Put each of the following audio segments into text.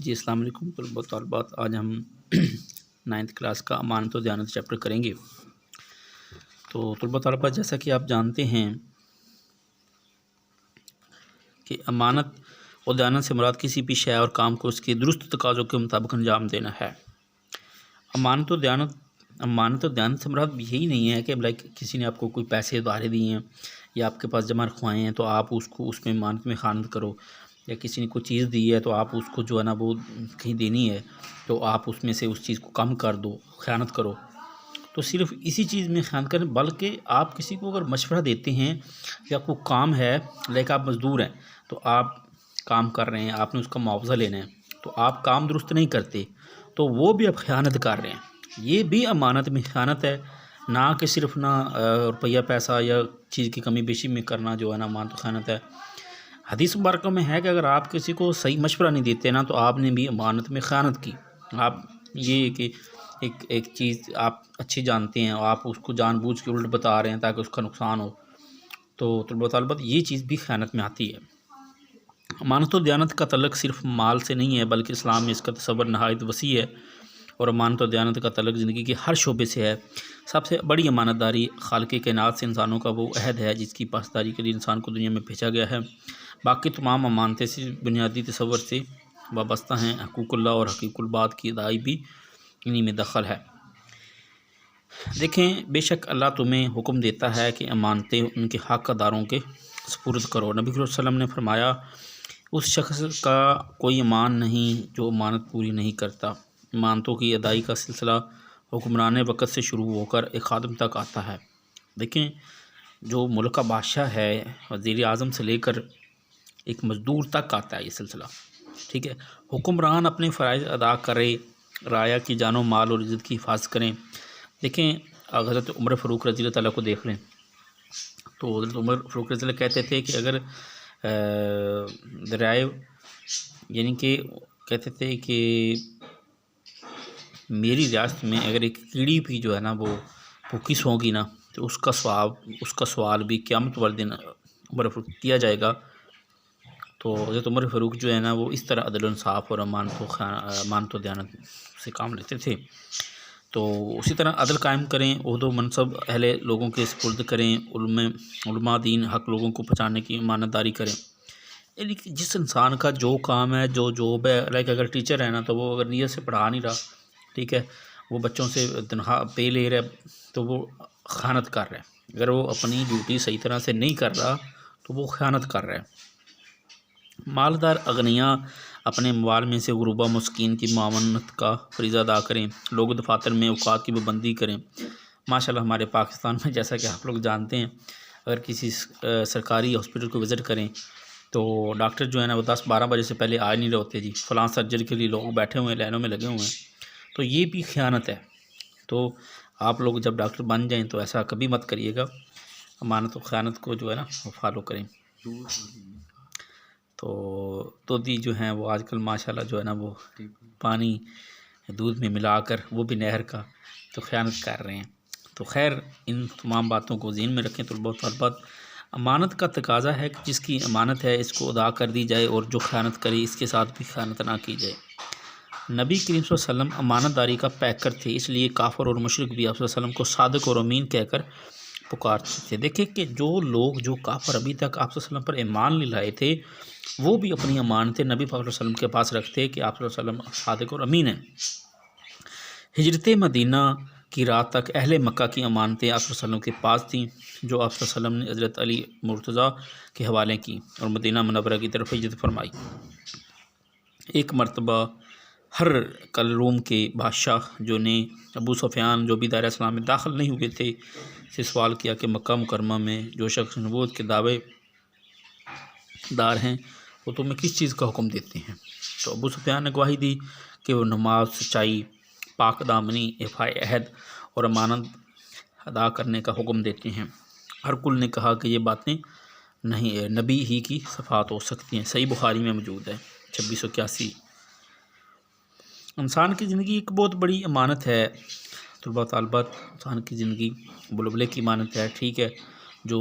جی السلام علیکم طلباء و طالبات، آج ہم 9th کلاس کا امانت و دیانت چیپٹر کریں گے۔ تو طلباء و طالبات، جیسا کہ آپ جانتے ہیں کہ امانت و دیانت سے مراد کسی بھی شے اور کام کو اس کے درست تقاضوں کے مطابق انجام دینا ہے۔ امانت و دیانت سے مراد یہی نہیں ہے کہ کسی نے آپ کو کوئی پیسے ادھارے دیے ہیں یا آپ کے پاس جمع رکھوائے ہیں تو آپ اس میں امانت میں خیانت کرو، یا کسی نے کوئی چیز دی ہے تو آپ اس کو جو ہے نا وہ کہیں دینی ہے تو آپ اس میں سے اس چیز کو کم کر دو، خیانت کرو۔ تو صرف اسی چیز میں خیانت کریں، بلکہ آپ کسی کو اگر مشورہ دیتے ہیں یا کوئی کام ہے، لیکن آپ مزدور ہیں تو آپ کام کر رہے ہیں، آپ نے اس کا معاوضہ لینا ہے تو آپ کام درست نہیں کرتے تو وہ بھی آپ خیانت کر رہے ہیں۔ یہ بھی امانت میں خیانت ہے، نہ کہ صرف روپیہ پیسہ یا چیز کی کمی بیشی میں کرنا جو ہے نا امانت و خیانت ہے۔ حدیث مبارکہ میں ہے کہ اگر آپ کسی کو صحیح مشورہ نہیں دیتے نا تو آپ نے بھی امانت میں خیانت کی۔ آپ یہ کہ ایک چیز آپ اچھی جانتے ہیں، آپ اس کو جان بوجھ کے الٹ بتا رہے ہیں تاکہ اس کا نقصان ہو، تو طلباء و طالبات یہ چیز بھی خیانت میں آتی ہے۔ امانت و دیانت کا تعلق صرف مال سے نہیں ہے، بلکہ اسلام میں اس کا تصور نہایت وسیع ہے، اور امانت و دیانت کا تعلق زندگی کے ہر شعبے سے ہے۔ سب سے بڑی امانت داری خالق کائنات سے انسانوں کا وہ عہد ہے جس کی پاسداری کے لیے انسان کو دنیا میں بھیجا گیا ہے۔ باقی تمام امانتیں صرف بنیادی تصور سے وابستہ ہیں۔ حقوق اللہ اور حقوق العباد کی ادائیگی بھی انہی میں دخل ہے۔ دیکھیں، بے شک اللہ تمہیں حکم دیتا ہے کہ امانتیں ان کے حق داروں کے سپرد کرو۔ نبی صلی اللہ علیہ وسلم نے فرمایا، اس شخص کا کوئی ایمان نہیں جو امانت پوری نہیں کرتا۔ امانتوں کی ادائیگی کا سلسلہ حکمران وقت سے شروع ہو کر ایک خادم تک آتا ہے۔ دیکھیں، جو ملک کا بادشاہ ہے، وزیر اعظم سے لے کر ایک مزدور تک آتا ہے یہ سلسلہ، ٹھیک ہے۔ حکمران اپنے فرائض ادا کرے، رعایا کی جان و مال اور عزت کی حفاظت کریں۔ دیکھیں، حضرت عمر فاروق رضی اللہ تعالیٰ کو دیکھ لیں تو حضرت عمر فاروق رضی اللہ کہتے تھے کہ اگر دریائے یعنی کہ کہتے تھے کہ میری ریاست میں اگر ایک کیڑی بھی جو ہے نا وہ بھوکی سوگی نا تو اس کا سوال بھی قیامت والے دن عمر فاروق کیا جائے گا۔ تو حضرت عمر فاروق جو ہے نا وہ اس طرح عدل و انصاف اور امانت و دیانت سے کام لیتے تھے۔ تو اسی طرح عدل قائم کریں، عہد و منصب اہل لوگوں کے سپرد کریں، علماء دین حق لوگوں کو پہنچانے کی امانت داری کریں۔ یعنی کہ جس انسان کا جو کام ہے، جو جاب ہے، اگر ٹیچر ہے نا تو وہ اگر نیت سے پڑھا نہیں رہا، ٹھیک ہے، وہ بچوں سے تنخواہ پے لے رہا ہے تو وہ خیانت کر رہا ہے۔ اگر وہ اپنی ڈیوٹی صحیح طرح سے نہیں کر رہا تو وہ خیانت کر رہا ہے۔ مالدار اغنیاء اپنے اموال میں سے غربا مسکین کی معاونت کا فریضہ ادا کریں۔ لوگ دفاتر میں اوقات کی پابندی کریں۔ ماشاءاللہ ہمارے پاکستان میں جیسا کہ آپ لوگ جانتے ہیں، اگر کسی سرکاری ہاسپٹل کو وزٹ کریں تو ڈاکٹر جو ہے نا وہ 10-12 بجے سے پہلے آ نہیں رہے ہوتے جی، فلاں سرجری کے لیے لوگ بیٹھے ہوئے ہیں، لائنوں میں لگے ہوئے ہیں، تو یہ بھی خیانت ہے۔ تو آپ لوگ جب ڈاکٹر بن جائیں تو ایسا کبھی مت کریے گا، امانت و خیانت کو جو ہے نا وہ فالو کریں۔ تو دودھی جو ہیں وہ آج کل ماشاءاللہ جو ہے نا وہ پانی دودھ میں ملا کر، وہ بھی نہر کا، تو خیانت کر رہے ہیں۔ تو خیر، ان تمام باتوں کو ذہن میں رکھیں طلباء و طالبات۔ امانت کا تقاضا ہے کہ جس کی امانت ہے اس کو ادا کر دی جائے، اور جو خیانت کرے اس کے ساتھ بھی خیانت نہ کی جائے۔ نبی کریم صلی اللہ علیہ وسلم امانت داری کا پیکر تھے، اس لیے کافر اور مشرک بھی آپ صلی اللہ علیہ وسلم کو صادق اور امین کہہ کر پکارتے تھے۔ دیکھیں کہ جو کافر ابھی تک آپ صلی اللہ علیہ وسلم پر ایمان نہیں لائے تھے، وہ بھی اپنی امانتیں نبی پاک صلی اللہ علیہ وسلم کے پاس رکھتے کہ آپ صلی اللہ علیہ وسلم صادق اور امین ہیں۔ ہجرت مدینہ کی رات تک اہل مکہ کی امانتیں آپ صلی اللہ علیہ وسلم کے پاس تھیں، جو آپ صلی اللہ علیہ وسلم نے حضرت علی مرتضیٰ کے حوالے کی اور مدینہ منورہ کی طرف ہجرت فرمائی۔ ایک مرتبہ ہرقل روم کے بادشاہ جو نے ابو سفیان جو بھی دائرہ اسلام میں داخل نہیں ہوئے تھے سے سوال کیا کہ مکہ مکرمہ میں جو شخص نبوت کے دعوے دار ہیں وہ تمہیں کس چیز کا حکم دیتے ہیں؟ تو ابو سفیان نے گواہی دی کہ وہ نماز، سچائی، پاک دامنی، ایفائے عہد اور امانت ادا کرنے کا حکم دیتے ہیں۔ ہرقل نے کہا کہ یہ باتیں نہیں نبی ہی کی صفات ہو سکتی ہیں۔ صحیح بخاری میں موجود ہے 2681۔ انسان کی زندگی ایک بہت بڑی امانت ہے طلباء طالبات۔ انسان کی زندگی بلبلے کی امانت ہے، ٹھیک ہے۔ جو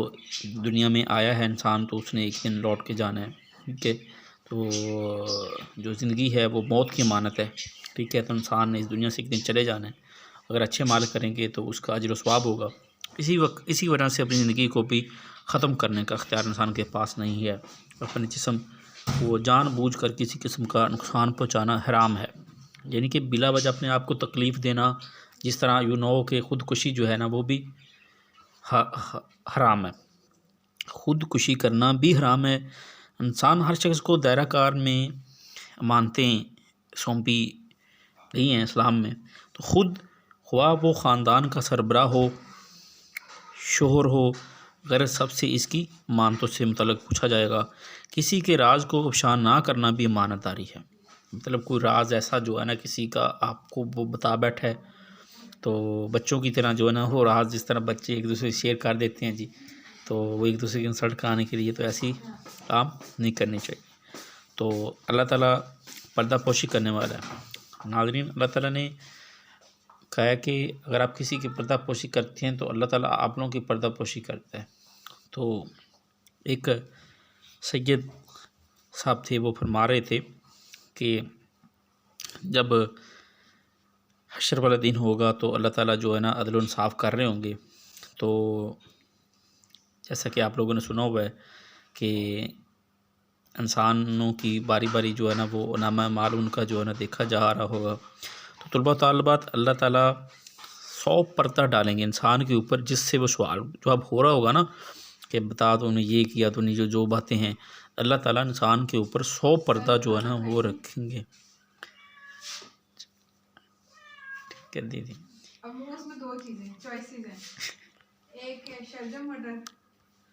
دنیا میں آیا ہے انسان تو اس نے ایک دن لوٹ کے جانا ہے، ٹھیک ہے۔ تو تو جو زندگی ہے وہ موت کی امانت ہے، ٹھیک ہے، تو انسان نے اس دنیا سے ایک دن چلے جانا ہے، اگر اچھے مال کریں گے تو اس کا اجر و ثواب ہوگا، اسی وجہ سے اپنی زندگی کو بھی ختم کرنے کا اختیار انسان کے پاس نہیں ہے، اپنے جسم کو جان بوجھ کر کسی قسم کا نقصان پہنچانا حرام ہے، یعنی کہ بلا وجہ اپنے آپ کو تکلیف دینا، جس طرح کہ خودکشی جو ہے نا وہ بھی حرام ہے، خودکشی کرنا بھی حرام ہے۔ انسان ہر شخص کو دائرہ کار میں امانتیں سونپی گئی ہیں اسلام میں، تو خود خواہ وہ خاندان کا سربراہ ہو، شوہر ہو، غیر سب سے اس کی امانتوں سے متعلق پوچھا جائے گا۔ کسی کے راز کو افشا نہ کرنا بھی امانت داری ہے، مطلب کوئی راز ایسا جو ہے نا کسی کا آپ کو وہ بتا بیٹھا ہے، تو بچوں کی طرح جو ہے نا وہ راز جس طرح بچے ایک دوسرے سے شیئر کر دیتے ہیں جی، تو وہ ایک دوسرے کی انسلٹ کرانے کے لیے، تو ایسی کام نہیں کرنی چاہیے۔ تو اللہ تعالیٰ پردہ پوشی کرنے والا ہے۔ ناظرین، اللہ تعالیٰ نے کہا ہے کہ اگر آپ کسی کی پردہ پوشی کرتے ہیں تو اللہ تعالیٰ آپ لوگوں کی پردہ پوشی کرتا ہے۔ تو ایک سید صاحب تھے، وہ فرما رہے تھے کہ جب حشر والا دن ہوگا تو اللہ تعالیٰ جو ہے نا عدل و انصاف کر رہے ہوں گے، تو جیسا کہ آپ لوگوں نے سنا ہوا ہے کہ انسانوں کی باری باری جو ہے نا وہ نامہ اعمال ان کا جو ہے نا دیکھا جا رہا ہوگا، تو طلباء و طالبات اللہ تعالیٰ 100 پردہ ڈالیں گے انسان کے اوپر، جس سے وہ سوال جو اب ہو رہا ہوگا نا کہ بتا تو نے یہ کیا، تو نے جو باتیں ہیں، اللہ تعالیٰ انسان کے اوپر 100 پردہ جو ہے نا وہ رکھیں گے۔ کر دی تھی اب اس میں 2 چیزیں چوائسیز ہیں، ایک ہے شلجم مٹر